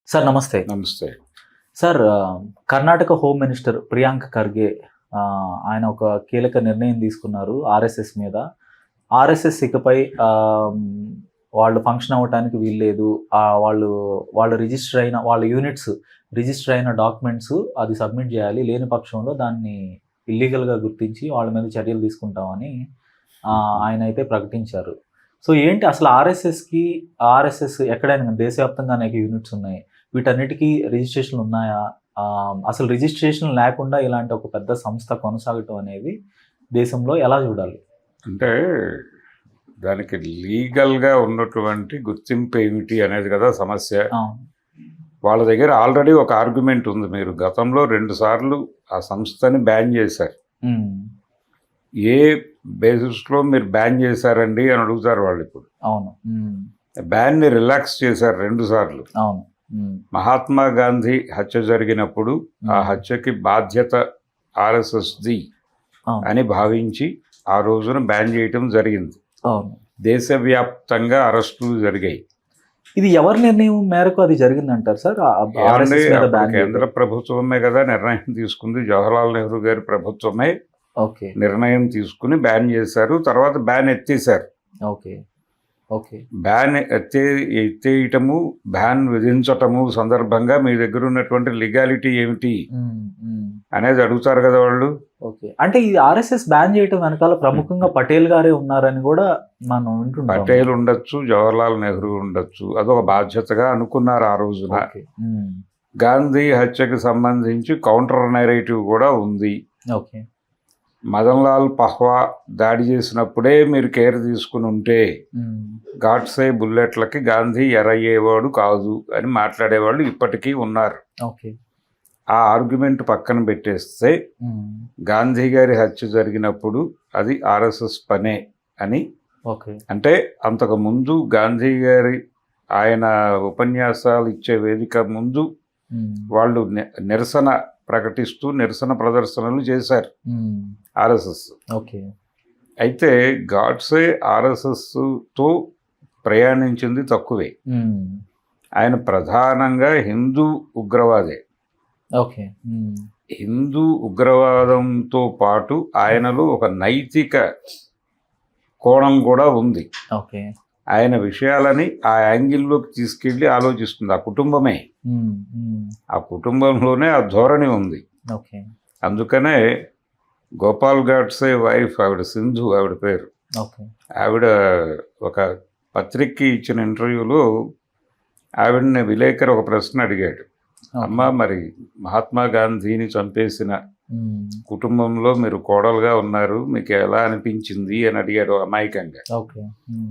Sir నమస్తే. నమస్తే. Sir Karnataka home minister Priyank Kharge ఆయన ఒక కీలక నిర్ణయం తీసుకున్నారు ఆర్ఎస్ఎస్ మీద. ఆర్ఎస్ఎస్ ఇకపై వాళ్ళు ఫంక్షన్ అవ్వటానికి వీల్లేదు. వాళ్ళు రిజిస్టర్ అయిన వాళ్ళ యూనిట్స్ రిజిస్టర్ అయిన డాక్యుమెంట్స్ అది సబ్మిట్ చేయాలి. లేని పక్షంలో దాన్ని ఇల్లీగల్‌గా గుర్తించి వాళ్ళ మీద చర్యలు తీసుకుంటామని ఆయన అయితే ప్రకటించారు. సో ఏంటి అసలు ఆర్ఎస్ఎస్ ఎక్కడైనా దేశవ్యాప్తంగా అనేక యూనిట్స్ ఉన్నాయి. వీటన్నిటికీ రిజిస్ట్రేషన్లు ఉన్నాయా? అసలు రిజిస్ట్రేషన్ లేకుండా ఇలాంటి ఒక పెద్ద సంస్థ కొనసాగటం అనేది దేశంలో ఎలా చూడాలి? అంటే దానికి లీగల్‌గా ఉన్నటువంటి గుర్తింపు ఏమిటి అనేది కదా సమస్య. వాళ్ళ దగ్గర ఆల్రెడీ ఒక ఆర్గ్యుమెంట్ ఉంది. మీరు గతంలో 2 సార్లు ఆ సంస్థని బ్యాన్ చేశారు. ఏ బేసిస్‌లో మీరు బ్యాన్ చేశారండి అని అడుగుతారు వాళ్ళు ఇప్పుడు. అవును. బ్యాన్‌ని రిలాక్స్ చేశారు 2 సార్లు. అవును. మహాత్మా గాంధీ హత్య జరిగినప్పుడు ఆ హత్యకి బాధ్యత ఆర్ఎస్ఎస్ది అని భావించి ఆ రోజున బ్యాన్ చేయటం జరిగింది. అవును. దేశవ్యాప్తంగా అరెస్టులు జరిగాయి. ఇది ఎవరి నిర్ణయం మేరకు అది జరిగిందంటారు సార్? కేంద్ర ప్రభుత్వమే కదా నిర్ణయం తీసుకుంది. జవహర్లాల్ నెహ్రూ గారి ప్రభుత్వమే నిర్ణయం తీసుకుని బ్యాన్ చేశారు. తర్వాత బ్యాన్ ఎత్తేసారు. బ్యాన్ ఎత్తేయటము, బ్యాన్ విధించటము సందర్భంగా మీ దగ్గర ఉన్నటువంటి లీగాలిటీ ఏమిటి అనేది అడుగుతారు కదా వాళ్ళు. అంటే ఈ ఆర్ఎస్ఎస్ బ్యాన్ చేయటం వెనకాల ప్రముఖంగా పటేల్ గారే ఉన్నారని కూడా మనం వింటున్నాం. పటేల్ ఉండొచ్చు, జవహర్లాల్ నెహ్రూ ఉండొచ్చు. అదొక బాధ్యతగా అనుకున్నారు ఆ రోజున. గాంధీ హత్యకు సంబంధించి కౌంటర్ నెరేటివ్ కూడా ఉంది. మదన్ లాల్ పహ్వా దాడి చేసినప్పుడే మీరు కేర్ తీసుకుని ఉంటే గాడ్సే బుల్లెట్లకి గాంధీ ఎరయ్యేవాడు కాదు అని మాట్లాడేవాళ్ళు ఇప్పటికీ ఉన్నారు. ఆ ఆర్గ్యుమెంట్ పక్కన పెట్టేస్తే గాంధీ గారి హత్య జరిగినప్పుడు అది ఆర్ఎస్ఎస్ పనే అని, అంటే అంతకు ముందు గాంధీ గారి ఆయన ఉపన్యాసాలు ఇచ్చే వేదిక ముందు వాళ్ళు నిరసన ప్రకటిస్తూ నిరసన ప్రదర్శనలు చేశారు ఆర్ఎస్ఎస్. అయితే గాడ్సే ఆర్ఎస్ఎస్తో ప్రయాణించింది తక్కువే. ఆయన ప్రధానంగా హిందూ ఉగ్రవాదే. హిందూ ఉగ్రవాదంతో పాటు ఆయనలో ఒక నైతిక కోణం కూడా ఉంది. ఆయన విషయాలని ఆ యాంగిల్లోకి తీసుకెళ్ళి ఆలోచిస్తుంది ఆ కుటుంబమే. ఆ కుటుంబంలోనే ఆ ధోరణి ఉంది. అందుకనే గోపాల్ గాడ్సే వైఫ్ ఆవిడ సింధు, ఆవిడ పేరు. ఆవిడ ఒక పత్రికకి ఇచ్చిన ఇంటర్వ్యూలో ఆవిడని విలేకరు ఒక ప్రశ్న అడిగాడు. అమ్మ, మరి మహాత్మా గాంధీని చంపేసిన కుటుంబంలో మీరు కోడలుగా ఉన్నారు, మీకు ఎలా అనిపించింది అని అడిగాడు అమాయకంగా.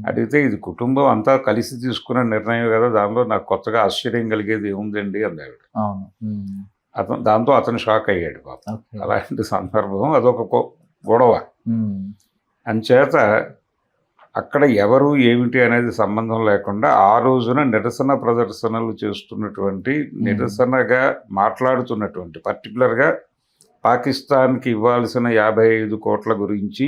అడిగితే ఇది కుటుంబం అంతా కలిసి తీసుకున్న నిర్ణయం కదా, దానిలో నాకు కొత్తగా ఆశ్చర్యం కలిగేది ఏముందండి అన్నాడు. దాంతో అతను షాక్ అయ్యాడు పాపం. అలాంటి సందర్భం అదొక గొడవ. అంచేత అక్కడ ఎవరు ఏమిటి అనేది సంబంధం లేకుండా ఆ రోజున నిరసన ప్రదర్శనలు చేస్తున్నటువంటి, నిరసనగా మాట్లాడుతున్నటువంటి, పర్టికులర్గా పాకిస్తాన్కి ఇవ్వాల్సిన 55 కోట్ల గురించి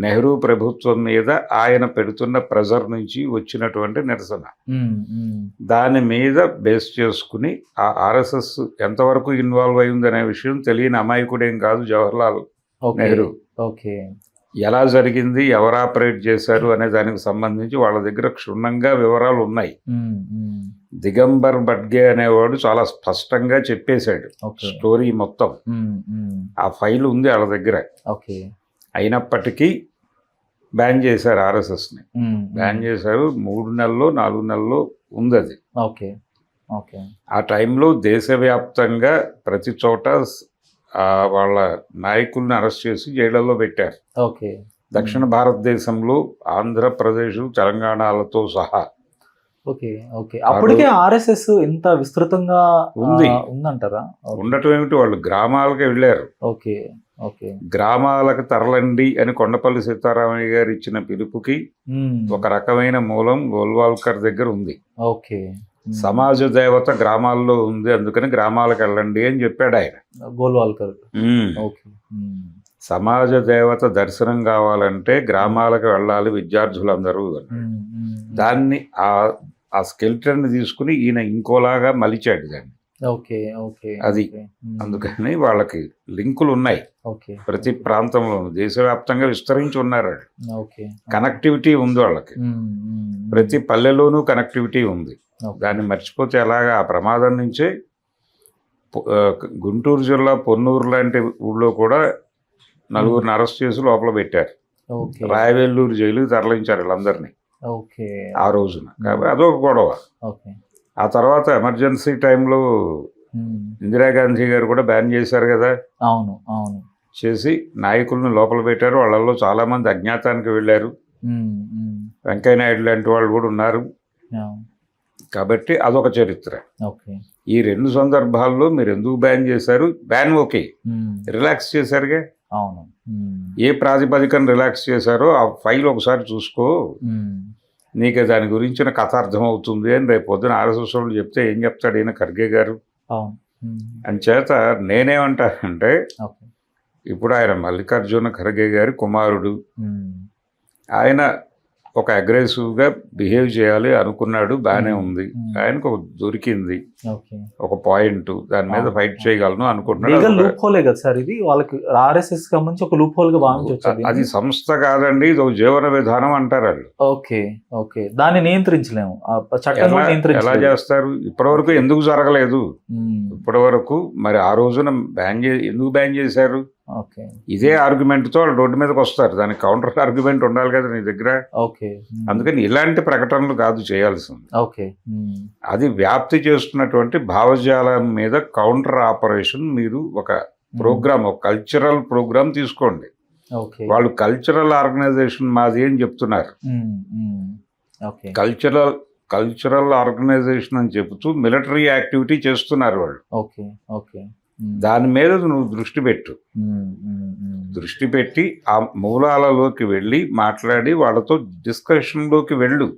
నెహ్రూ ప్రభుత్వం మీద ఆయన పెడుతున్న ప్రెజర్ నుంచి వచ్చినటువంటి నిరసన. దాని మీద బేస్ చేసుకుని ఆ ఆర్ఎస్ఎస్ ఎంతవరకు ఇన్వాల్వ్ అయింది అనే విషయం తెలియని అమాయకుడేం కాదు జవహర్లాల్ నెహ్రూ. ఎలా జరిగింది, ఎవరు ఆపరేట్ చేశారు అనే దానికి సంబంధించి వాళ్ళ దగ్గర క్షుణ్ణంగా వివరాలు ఉన్నాయి. దిగంబర్ బడ్గే అనేవాడు చాలా స్పష్టంగా చెప్పేశాడు స్టోరీ మొత్తం. ఆ ఫైల్ ఉంది వాళ్ళ దగ్గర. అయినప్పటికీ బ్యాన్ చేశారు ఆర్ఎస్ఎస్ని. బ్యాన్ చేశారు. 3 నెలల్లో 4 నెలల్లో ఉంది అది. ఆ టైంలో దేశవ్యాప్తంగా ప్రతి చోట వాళ్ళ నాయకుల్ని అరెస్ట్ చేసి జైళ్ళల్లో పెట్టారు. దక్షిణ భారతదేశంలో ఆంధ్రప్రదేశ్, తెలంగాణలతో సహా. అప్పటికే ఆర్ఎస్ఎస్ ఇంత విస్తృతంగా ఉందంటారా? ఉండటం ఏమిటి, వాళ్ళు గ్రామాలకు వెళ్ళారు. గ్రామాలకు తరలండి అని కొండపల్లి సీతారామయ్య గారు ఇచ్చిన పిలుపుకి ఒక రకమైన మూలం గోల్వాల్కర్ దగ్గర ఉంది. సమాజ దేవత గ్రామాల్లో ఉంది, అందుకని గ్రామాలకు వెళ్ళండి అని చెప్పాడు ఆయన. గోల్వాల్కర్ సమాజ దేవత దర్శనం కావాలంటే గ్రామాలకు వెళ్ళాలి విద్యార్థులందరూ. దాన్ని ఆ స్కెల్టన్ తీసుకుని ఈయన ఇంకోలాగా మలిచాడు దాన్ని. ఓకే. ఓకే. అది. ఓకే. అందుకని వాళ్ళకి లింకులు ఉన్నాయి ఓకే. ప్రతి ప్రాంతంలోనూ, దేశవ్యాప్తంగా విస్తరించి ఉన్నారు వాళ్ళు. ఓకే. కనెక్టివిటీ ఉంది వాళ్ళకి, ప్రతి పల్లెలోనూ కనెక్టివిటీ ఉంది. దాన్ని మర్చిపోతే ఎలాగా? ఆ ప్రమాదం నుంచే గుంటూరు జిల్లా పొన్నూరు లాంటి ఊళ్ళో కూడా 4 అరెస్ట్ చేసి లోపల పెట్టారు. రాయవెల్లూరు జైలుకి తరలించారు వీళ్ళందరినీ ఆ రోజున. కాబట్టి అదొక గొడవ. ఆ తర్వాత ఎమర్జెన్సీ టైంలో ఇందిరాగాంధీ గారు కూడా బ్యాన్ చేశారు కదా. అవును, అవును. చేసి నాయకులను లోపల పెట్టారు. వాళ్ళల్లో చాలా మంది అజ్ఞాతానికి వెళ్ళారు. వెంకయ్యనాయుడు లాంటి వాళ్ళు కూడా ఉన్నారు. కాబట్టి అదొక చరిత్ర. ఈ 2 సందర్భాల్లో మీరు ఎందుకు బ్యాన్ చేశారు? బ్యాన్ ఓకే, రిలాక్స్ చేశారుగా. అవును. ఏ ప్రాతిపదికన రిలాక్స్ చేశారో ఆ ఫైల్ ఒకసారి చూసుకో, నీకు దాని గురించిన కథ అర్థమవుతుంది అని రేపు పొద్దున ఆర్ఎస్ఎస్ వాళ్ళు చెప్తే ఏం చెప్తాడు ఈయన ఖర్గే గారు? అని చేత నేనేమంటానంటే, ఇప్పుడు ఆయన మల్లికార్జున ఖర్గే గారి కుమారుడు, ఆయన ఒక అగ్రెసివ్గా బిహేవ్ చేయాలి అనుకున్నాడు, బాగానే ఉంది. ఆయనకు ఒక దొరికింది ఒక పాయింట్, దాని మీద ఫైట్ చేయగలను అనుకుంటున్నాడు. లూప్ హోలే కదా సార్ ఇది, వాళ్ళకి ఆర్ఎస్ఎస్ సంబంధించి ఒక లూప్ హోల్ గా భావించవచ్చు. అది సంస్థ కాదండి, ఇది ఒక జీవన విధానం అంటారు వాళ్ళు. ఓకే. ఓకే. దాన్ని నియంత్రించలేము, చట్టంలో ఎలా చేస్తారు? ఇప్పటివరకు ఎందుకు జరగలేదు? ఇప్పటివరకు మరి ఆ రోజున ఎందుకు బ్యాన్ చేశారు? ఇదే ఆర్గ్యుమెంట్తో వాళ్ళు రోడ్డు మీదకి వస్తారు. దానికి కౌంటర్ ఆర్గ్యుమెంట్ ఉండాలి కదా నీ దగ్గర. అందుకని ఇలాంటి ప్రకటనలు కాదు చేయాల్సింది. అది వ్యాప్తి చేస్తున్నటువంటి భావజాలం మీద కౌంటర్ ఆపరేషన్. మీరు ఒక ప్రోగ్రామ్, ఒక కల్చరల్ ప్రోగ్రామ్ తీసుకోండి. వాళ్ళు కల్చరల్ ఆర్గనైజేషన్ మాది అని చెప్తున్నారు. కల్చరల్ ఆర్గనైజేషన్ అని చెబుతూ మిలిటరీ యాక్టివిటీ చేస్తున్నారు వాళ్ళు. దాని మీద నువ్వు దృష్టి పెట్టు. దృష్టి పెట్టి ఆ మూలాలలోకి వెళ్ళి మాట్లాడి వాళ్ళతో డిస్కషన్లోకి వెళ్ళు,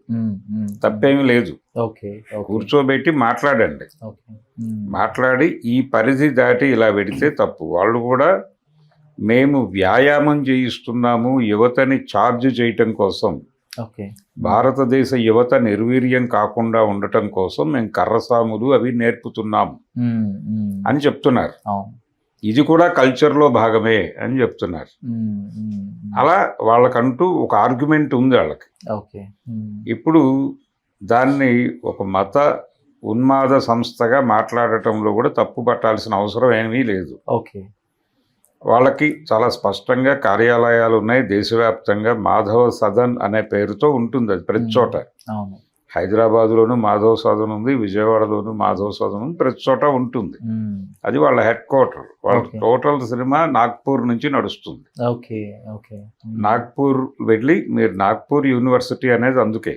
తప్పేమీ లేదు. కూర్చోబెట్టి మాట్లాడండి. మాట్లాడి ఈ పరిధి దాటి ఇలా పెడితే తప్పు. వాళ్ళు కూడా మేము వ్యాయామం చేయిస్తున్నాము యువతని ఛార్జ్ చేయటం కోసం, భారతదేశ యువత నిర్వీర్యం కాకుండా ఉండటం కోసం మేము కర్రసాములు అవి నేర్పుతున్నాము అని చెప్తున్నారు. ఇది కూడా కల్చర్లో భాగమే అని చెప్తున్నారు. అలా వాళ్ళకంటూ ఒక ఆర్గ్యుమెంట్ ఉంది వాళ్ళకి. ఇప్పుడు దాన్ని ఒక మత ఉన్మాద సంస్థగా మాట్లాడటంలో కూడా తప్పు పట్టాల్సిన అవసరం ఏమీ లేదు. వాళ్ళకి చాలా స్పష్టంగా కార్యాలయాలు ఉన్నాయి దేశవ్యాప్తంగా. మాధవ సదన్ అనే పేరుతో ఉంటుంది అది ప్రతి చోట. హైదరాబాద్లోను మాధవ సదన్ ఉంది, విజయవాడలోను మాధవ సదన్ ఉంది, ప్రతి చోట ఉంటుంది. అది వాళ్ళ హెడ్ క్వార్టర్. వాళ్ళ టోటల్ సినిమా నాగ్పూర్ నుంచి నడుస్తుంది. నాగ్పూర్ వెళ్ళి మీరు నాగ్పూర్ యూనివర్సిటీ అనేది అందుకే.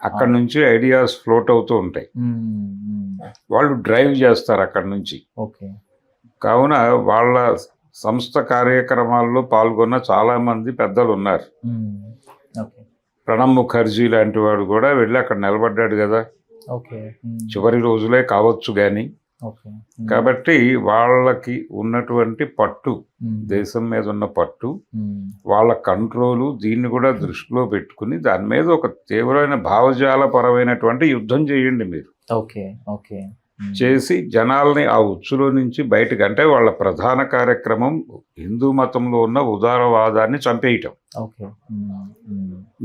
అక్కడ నుంచి ఐడియాస్ ఫ్లోట్ అవుతూ ఉంటాయి. వాళ్ళు డ్రైవ్ చేస్తారు అక్కడ నుంచి. కావున వాళ్ళ సంస్థ కార్యక్రమాల్లో పాల్గొన్న చాలామంది పెద్దలు ఉన్నారు. ప్రణబ్ ముఖర్జీ లాంటి వాడు కూడా వెళ్ళి అక్కడ నిలబడ్డాడు కదా. చివరి రోజులే కావచ్చు కానీ. కాబట్టి వాళ్ళకి ఉన్నటువంటి పట్టు, దేశం మీద ఉన్న పట్టు, వాళ్ళ కంట్రోలు, దీన్ని కూడా దృష్టిలో పెట్టుకుని దాని మీద ఒక తీవ్రమైన భావజాలపరమైనటువంటి యుద్ధం చేయండి మీరు. చేసి జనాల్ని ఆ ఉచ్చులో నుంచి బయటకు, అంటే వాళ్ళ ప్రధాన కార్యక్రమం హిందూ మతంలో ఉన్న ఉదారవాదాన్ని చంపేయటం.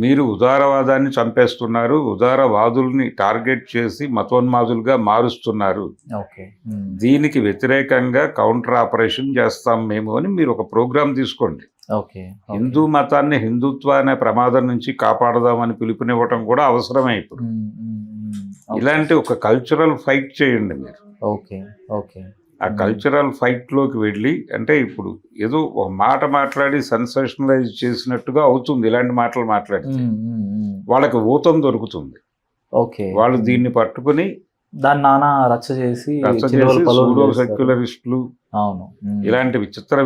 మీరు ఉదారవాదాన్ని చంపేస్తున్నారు, ఉదారవాదుల్ని టార్గెట్ చేసి మతోన్మాదులుగా మారుస్తున్నారు. దీనికి వ్యతిరేకంగా కౌంటర్ ఆపరేషన్ చేస్తాం మేము అని మీరు ఒక ప్రోగ్రాం తీసుకోండి. హిందూ మతాన్ని, హిందుత్వ అనే ప్రమాదం నుంచి కాపాడదామని పిలుపునివ్వటం కూడా అవసరమే. ఇప్పుడు ఇలాంటి ఒక కల్చరల్ ఫైట్ చేయండి మీరు. ఆ కల్చరల్ ఫైట్లోకి వెళ్ళి, అంటే ఇప్పుడు ఏదో ఒక మాట మాట్లాడి సెన్సేషనలైజ్ చేసినట్టుగా అవుతుంది. ఇలాంటి మాటలు మాట్లాడితే వాళ్ళకి ఊతం దొరుకుతుంది. వాళ్ళు దీన్ని పట్టుకుని దాన్ని నానా రచ్చ చేసి సూడో సెక్యులరిస్టులు ఇలాంటి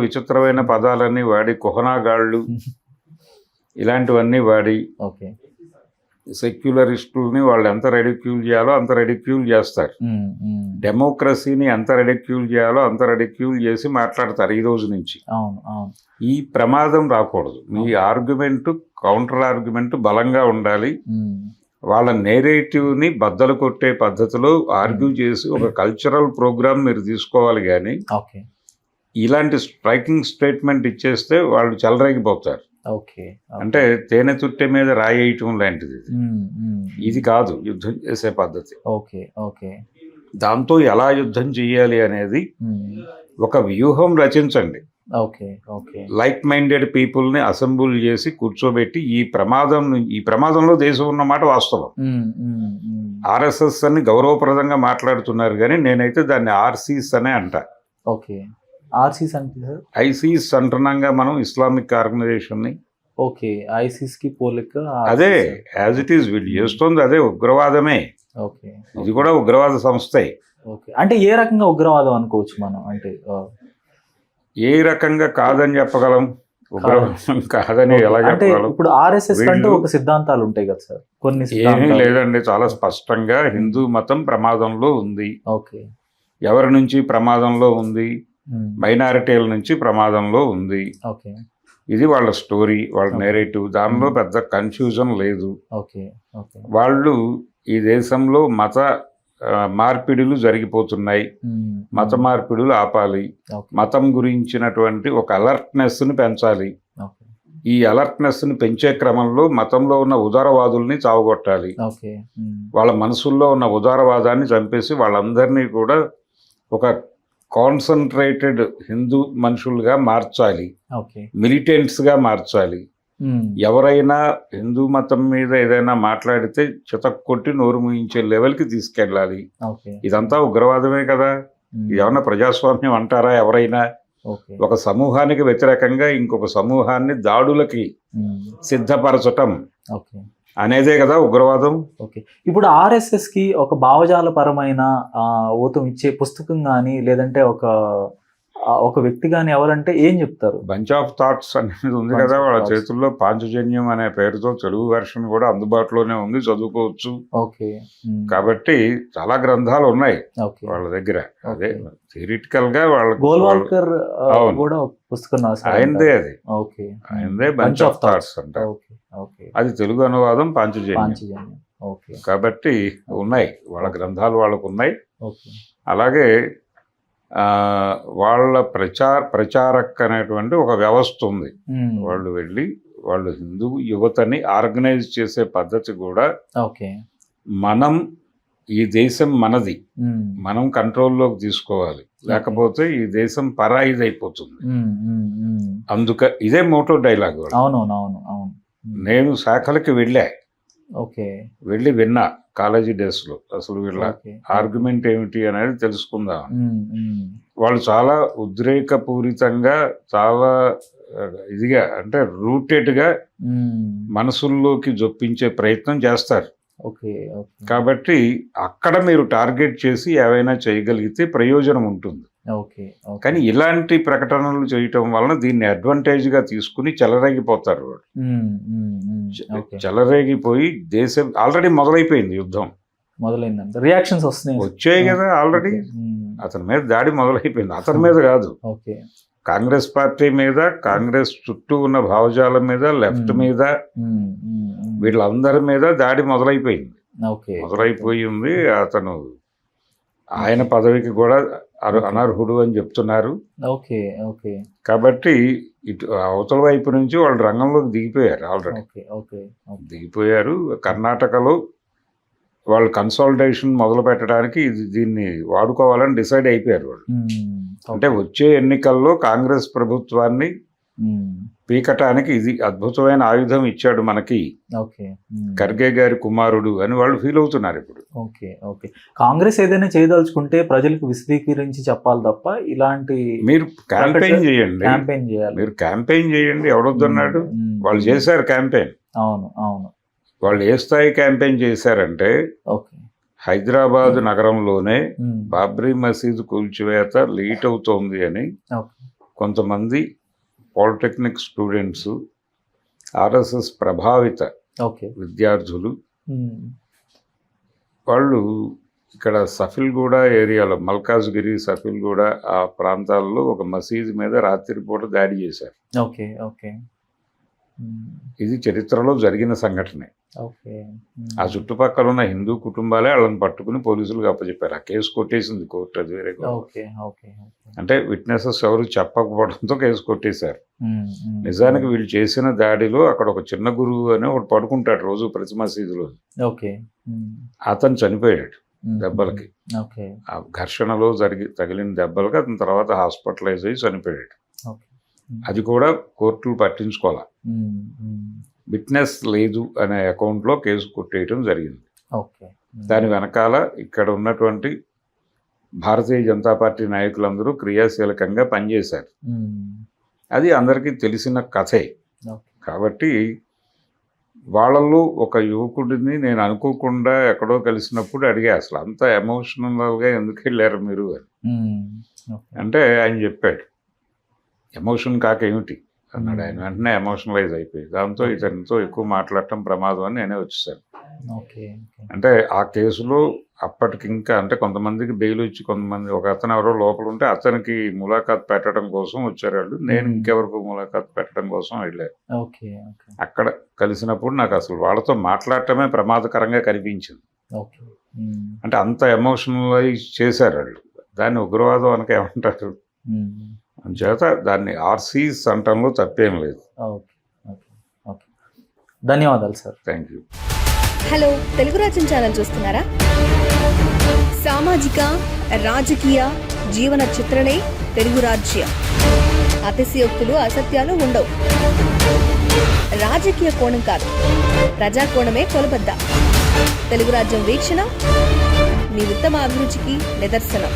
విచిత్రమైన పదాలన్నీ వాడి, కుహనాగాళ్ళు ఇలాంటివన్నీ వాడి సెక్యులరిస్టుల్ని వాళ్ళు ఎంత రెడిక్యూల్ చేయాలో అంత రెడిక్యూల్ చేస్తారు. డెమోక్రసీని ఎంత రెడిక్యూల్ చేయాలో అంత రెడిక్యూల్ చేసి మాట్లాడతారు ఈ రోజు నుంచి. ఈ ప్రమాదం రాకూడదు. మీ ఆర్గ్యుమెంట్, కౌంటర్ ఆర్గ్యుమెంట్ బలంగా ఉండాలి. వాళ్ళ నేరేటివ్ని బద్దలు కొట్టే పద్ధతిలో ఆర్గ్యూ చేసి ఒక కల్చరల్ ప్రోగ్రామ్ మీరు తీసుకోవాలి కానీ ఓకే. ఇలాంటి స్ట్రైకింగ్ స్టేట్మెంట్ ఇచ్చేస్తే వాళ్ళు చెలరేగిపోతారు. ఓకే. అంటే తేనె తుట్టె మీద రాయేయటం లాంటిది ఇది. ఇది కాదు యుద్ధం చేసే పద్ధతి. ఓకే. ఓకే. దాంతో ఎలా యుద్ధం చేయాలి అనేది ఒక వ్యూహం రచించండి. ఓకే. ఓకే. లైక్ మైండెడ్ పీపుల్ని అసెంబుల్ చేసి కూర్చోబెట్టి ఈ ప్రమాదంలో దేశం ఉన్నమాట వాస్తవం. ఆర్ఎస్ఎస్ అని గౌరవప్రదంగా మాట్లాడుతున్నారు కానీ నేనైతే దాన్ని ఆర్సీస్ అనే అంట. ఓకే. ఆర్సీస్ అంటే సార్? ఐసీస్ అంటున్నాగా మనం ఇస్లామిక్ ఆర్గనైజేషన్ని. ఓకే. ఐసిస్ కి పోలిక అదే యాజ్ ఇట్ ఈస్ వీళ్ళు చేస్తుంది అదే ఉగ్రవాదమే. ఓకే. ఇది కూడా ఉగ్రవాద సంస్థే. ఓకే. అంటే ఏ రకంగా ఉగ్రవాదం అనుకోవచ్చు మనం? అంటే ఏ రకంగా కాదని చెప్పగలం? ఉగ్రవాదం కాదని ఎలా అంటే చెప్పగలం? ఇప్పుడు ఆర్ఎస్ఎస్ కంటే ఒక సిద్ధాంతాలు ఉంటాయి కదా సార్, కొన్ని ఏమీ సిద్ధాంతాలు. లేదండి, చాలా స్పష్టంగా హిందూ మతం ప్రమాదంలో ఉంది. ఓకే. ఎవరి నుంచి ప్రమాదంలో ఉంది? మైనారిటీల నుంచి ప్రమాదంలో ఉంది. ఓకే. ఇది వాళ్ళ స్టోరీ, వాళ్ళ నేరేటివ్. దానిలో పెద్ద కన్ఫ్యూజన్ లేదు. ఓకే. ఓకే. వాళ్ళు ఈ దేశంలో మత మార్పిడులు జరిగిపోతున్నాయి, మత మార్పిడులు ఆపాలి, మతం గురించినటువంటి ఒక అలర్ట్నెస్ని పెంచాలి. ఈ అలర్ట్నెస్ని పెంచే క్రమంలో మతంలో ఉన్న ఉదారవాదుల్ని చావగొట్టాలి. వాళ్ళ మనసుల్లో ఉన్న ఉదారవాదాన్ని చంపేసి వాళ్ళందరినీ కూడా ఒక కాన్సన్ట్రేటెడ్ హిందూ మనుషులుగా మార్చాలి, మిలిటెంట్స్గా మార్చాలి. ఎవరైనా హిందూ మతం మీద ఏదైనా మాట్లాడితే చితక్కొట్టి నోరు ముయించే లెవెల్కి తీసుకెళ్ళాలి. ఇదంతా ఉగ్రవాదమే కదా. ఇది ఏమన్నా ప్రజాస్వామ్యం అంటారా? ఎవరైనా ఒక సమూహానికి వ్యతిరేకంగా ఇంకొక సమూహాన్ని దాడులకి సిద్ధపరచటం అనేదే కదా ఉగ్రవాదం. ఓకే. ఇప్పుడు ఆర్ఎస్ఎస్ కి ఒక భావజాలపరమైన ఊతం ఇచ్చే పుస్తకం కానీ లేదంటే ఒక వ్యక్తి కానీ ఎవరంటే ఏం చెప్తారు? బంచ్ ఆఫ్ థాట్స్ అనేది ఉంది కదా వాళ్ళ చేతుల్లో. పాంచజన్యం అనే పేరుతో తెలుగు వెర్షన్ కూడా అందుబాటులోనే ఉంది, చదువుకోవచ్చు. ఓకే. కాబట్టి చాలా గ్రంథాలు ఉన్నాయి వాళ్ళ దగ్గర. అదే థియరిటికల్ గా వాళ్ళ గోల్వాల్కర్ కూడా పుస్తకం ఆయనదే, అది ఓకే, ఆయనదే బంచ్ ఆఫ్ థాట్స్ అంట. అది తెలుగు అనువాదం పాంచజన్యం. కాబట్టి ఉన్నాయి వాళ్ళ గ్రంథాలు, వాళ్ళకు ఉన్నాయి. అలాగే వాళ్ళ ప్రచారక్ అనేటువంటి ఒక వ్యవస్థ ఉంది. వాళ్ళు వెళ్ళి వాళ్ళు హిందూ యువతని ఆర్గనైజ్ చేసే పద్ధతి కూడా మనం ఈ దేశం మనది, మనం కంట్రోల్లోకి తీసుకోవాలి, లేకపోతే ఈ దేశం పరాయిది అయిపోతుంది. ఇదే మోటో డైలాగ్. నేను శాఖలకి వెళ్ళి విన్నా కాలేజీ డేస్లో. అసలు వీళ్ళ ఆర్గ్యుమెంట్ ఏమిటి అనేది తెలుసుకుందాం. వాళ్ళు చాలా ఉద్రేకపూరితంగా, చాలా ఇదిగా, అంటే రూటెడ్గా మనసుల్లోకి జొప్పించే ప్రయత్నం చేస్తారు. కాబట్టి అక్కడ మీరు టార్గెట్ చేసి ఏవైనా చేయగలిగితే ప్రయోజనం ఉంటుంది. కానీ ఇలాంటి ప్రకటనలు చేయటం వలన దీన్ని అడ్వాంటేజ్గా తీసుకుని చెలరేగిపోతారు వాళ్ళు. చెలరేగిపోయి దేశం ఆల్రెడీ మొదలైపోయింది, యుద్ధం రియాక్షన్స్ వచ్చాయి కదా ఆల్రెడీ. అతని మీద దాడి మొదలైపోయింది. అతని మీద కాదు, కాంగ్రెస్ పార్టీ మీద, కాంగ్రెస్ చుట్టూ ఉన్న భావజాలం మీద, లెఫ్ట్ మీద, వీళ్ళందరి మీద దాడి మొదలైపోయి ఉంది. అతను ఆయన పదవికి కూడా అనర్హుడు అని చెప్తున్నారు. కాబట్టి ఇటు అవతల వైపు నుంచి వాళ్ళు రంగంలోకి దిగిపోయారు, ఆల్రెడీ దిగిపోయారు. కర్ణాటకలో వాళ్ళు కన్సాలిడేషన్ మొదలు పెట్టడానికి దీన్ని వాడుకోవాలని డిసైడ్ అయిపోయారు వాళ్ళు. అంటే వచ్చే ఎన్నికల్లో కాంగ్రెస్ ప్రభుత్వాన్ని పీకటానికి ఇది అద్భుతమైన ఆయుధం ఇచ్చాడు మనకి ఖర్గే గారి కుమారుడు అని వాళ్ళు ఫీల్ అవుతున్నారు ఇప్పుడు. కాంగ్రెస్ ఏదైనా చేయదలుచుకుంటే ప్రజలకు విశదీకరించి చెప్పాలి తప్ప ఇలాంటి మీరు క్యాంపెయిన్ చేయండి, మీరు క్యాంపెయిన్ చేయండి, ఎవడొద్దన్నాడు? వాళ్ళు చేశారు క్యాంపెయిన్. వాళ్ళు ఏ స్థాయి క్యాంపెయిన్ చేశారంటే, హైదరాబాద్ నగరంలోనే బాబ్రీ మసీదు కూల్చివేత లేట్ అవుతోంది అని కొంతమంది పాలిటెక్నిక్ స్టూడెంట్స్, ఆర్ఎస్ఎస్ ప్రభావిత విద్యార్థులు, వాళ్ళు ఇక్కడ సఫిల్గూడ ఏరియాలో, మల్కాజ్గిరి, సఫిల్గూడ ఆ ప్రాంతాల్లో ఒక మసీదు మీద రాత్రిపూట దాడి చేశారు. ఇది చరిత్రలో జరిగిన సంఘటనే. ఓకే. ఆ చుట్టుపక్కల ఉన్న హిందూ కుటుంబాలే వాళ్ళని పట్టుకుని పోలీసులకు అప్పచెప్పారు. ఆ కేసు కొట్టేసింది కోర్టు, అది వేరే గొడవ. ఓకే. ఓకే. అంటే విట్నెసెస్ ఎవరు చెప్పకపోవడంతో కేసు కొట్టేశారు. హ్మ్. హ్మ్. నిజానికి వీళ్ళు చేసిన దాడిలో అక్కడ ఒక చిన్న గురువు అని ఒకడు పడుకుంటాడు రోజు ప్రతి మసీదులో. ఓకే. హ్మ్. అతను చనిపోయాడు హ్మ్. దెబ్బలకి. ఓకే. ఆ ఘర్షణలో తగిలిన దెబ్బలకి అతని తర్వాత హాస్పిటలైజ్ అయ్యి చనిపోయాడు. ఓకే. హ్మ్. అది కూడా కోర్టులు పట్టించుకోవాలి. హ్మ్. హ్మ్. విట్నెస్ లేదు అనే అకౌంట్లో కేసు కొట్టేయటం జరిగింది. ఓకే. హ్మ్. దాని వెనకాల ఇక్కడ ఉన్నటువంటి భారతీయ జనతా పార్టీ నాయకులందరూ క్రియాశీలకంగా పనిచేశారు. హ్మ్. అది అందరికీ తెలిసిన కథే. ఓకే. కాబట్టి వాళ్ళల్లో ఒక యువకుడిని నేను అనుకోకుండా ఎక్కడో కలిసినప్పుడు అడిగా, అసలు అంత ఎమోషనల్గా ఎందుకు వెళ్ళారు మీరు అని. హ్మ్. ఓకే. అంటే ఆయన చెప్పాడు, ఎమోషన్ కాక ఏమిటి అన్నాడు. ఆయన వెంటనే ఎమోషనలైజ్ అయిపోయి, దాంతో ఇతనితో ఎక్కువ మాట్లాడటం ప్రమాదం అని నేనే వచ్చేసాను. ఓకే. ఓకే. అంటే ఆ కేసులో అప్పటికి ఇంకా అంటే కొంతమందికి బెయిల్ వచ్చి, కొంతమంది ఒక అతను ఎవరో లోపల ఉంటే అతనికి ములాఖాత్ పెట్టడం కోసం వచ్చారు వాళ్ళు. నేను ఇంకెవరికో ములాఖాత్ పెట్టడం కోసం వెళ్ళాను. ఓకే. ఓకే. అక్కడ కలిసినప్పుడు నాకు అసలు వాళ్ళతో మాట్లాడటమే ప్రమాదకరంగా కనిపించింది. ఓకే. హ్మ్. అంటే అంత ఎమోషనలైజ్ చేశారు వాళ్ళు. దాన్ని ఉగ్రవాదం అనక ఏమంటారు. హ్మ్. అందుచేత దాన్ని ఆర్సీస్ అనటంలో తప్పేం లేదు. ఓకే. ఓకే. ఓకే. ధన్యవాదాలు sir. Thank you. Hello, Telugu రాజ్యం ఛానల్ చూస్తున్నారా? సామాజిక రాజకీయ జీవన చిత్రణే తెలుగు రాజ్యం. అతిశయోక్తులు అసత్యాలు ఉండవు. రాజకీయ కోణం కాదు, ప్రజా కోణమే కొలబద్ద. తెలుగు రాజ్యం వీక్షణ మీ ఉత్తమ అభిరుచికి నిదర్శనం.